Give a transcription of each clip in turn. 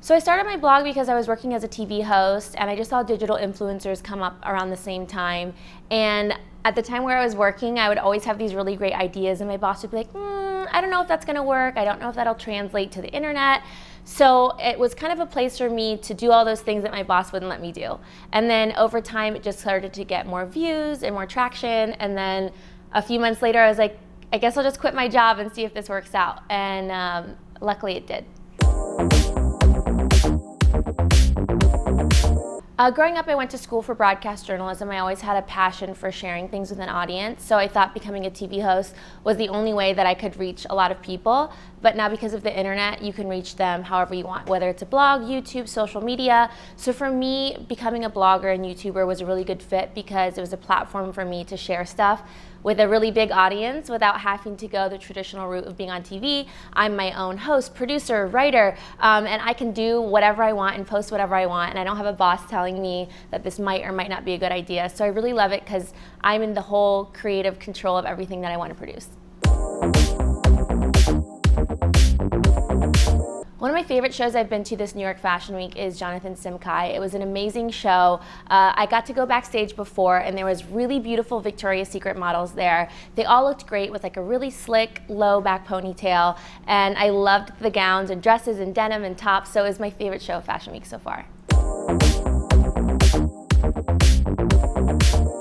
So I started my blog because I was working as a TV host and I just saw digital influencers come up around the same time. And at the time where I was working, I would always have these really great ideas and my boss would be like, I don't know if that's gonna work. I don't know if that'll translate to the internet. So it was kind of a place for me to do all those things that my boss wouldn't let me do. And then over time, it just started to get more views and more traction. And then a few months later, I was like, I guess I'll just quit my job and see if this works out. And luckily it did. Growing up, I went to school for broadcast journalism. I always had a passion for sharing things with an audience, so I thought becoming a TV host was the only way that I could reach a lot of people. But now because of the internet, you can reach them however you want, whether it's a blog, YouTube, social media. So for me, becoming a blogger and YouTuber was a really good fit because it was a platform for me to share stuff with a really big audience without having to go the traditional route of being on TV. I'm my own host, producer, writer, and I can do whatever I want and post whatever I want, and I don't have a boss telling me that this might or might not be a good idea. So I really love it because I'm in the whole creative control of everything that I want to produce. One of my favorite shows I've been to this New York Fashion Week is Jonathan Simkai. It was an amazing show. I got to go backstage before and there was really beautiful Victoria's Secret models there. They all looked great with like a really slick, low back ponytail, and I loved the gowns and dresses and denim and tops, so it was my favorite show of Fashion Week so far.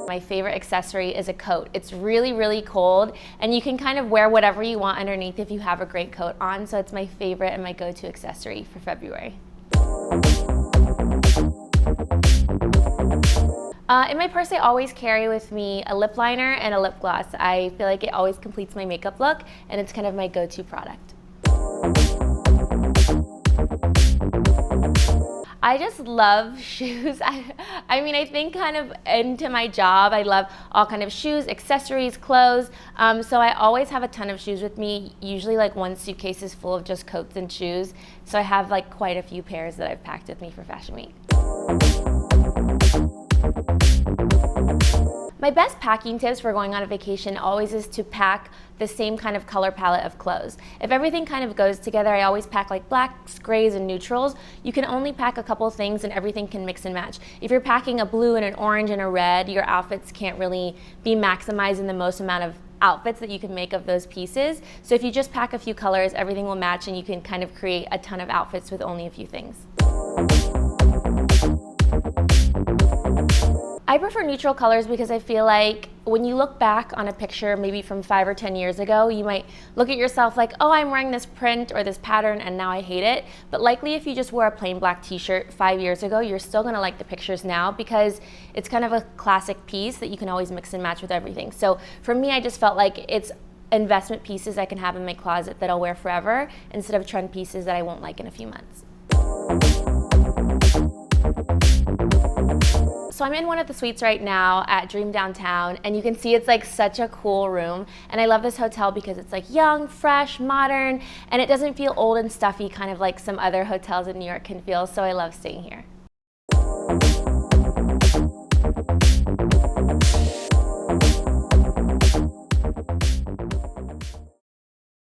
My favorite accessory is a coat. It's really, really cold, and you can kind of wear whatever you want underneath if you have a great coat on, so it's my favorite and my go-to accessory for February. In my purse, I always carry with me a lip liner and a lip gloss. I feel like it always completes my makeup look, and it's kind of my go-to product. I just love shoes. I mean, I think kind of into my job, I love all kind of shoes, accessories, clothes. So I always have a ton of shoes with me. Usually like one suitcase is full of just coats and shoes. So I have like quite a few pairs that I've packed with me for Fashion Week. My best packing tips for going on a vacation always is to pack the same kind of color palette of clothes. If everything kind of goes together, I always pack like blacks, grays, and neutrals. You can only pack a couple things and everything can mix and match. If you're packing a blue and an orange and a red, your outfits can't really be maximized in the most amount of outfits that you can make of those pieces. So if you just pack a few colors, everything will match and you can kind of create a ton of outfits with only a few things. I prefer neutral colors because I feel like when you look back on a picture maybe from 5 or 10 years ago, you might look at yourself like, oh, I'm wearing this print or this pattern and now I hate it. But likely if you just wore a plain black t-shirt 5 years ago, you're still gonna like the pictures now because it's kind of a classic piece that you can always mix and match with everything. So for me, I just felt like it's investment pieces I can have in my closet that I'll wear forever instead of trend pieces that I won't like in a few months. So I'm in one of the suites right now at Dream Downtown, and you can see it's like such a cool room. And I love this hotel because it's like young, fresh, modern, and it doesn't feel old and stuffy, kind of like some other hotels in New York can feel, so I love staying here.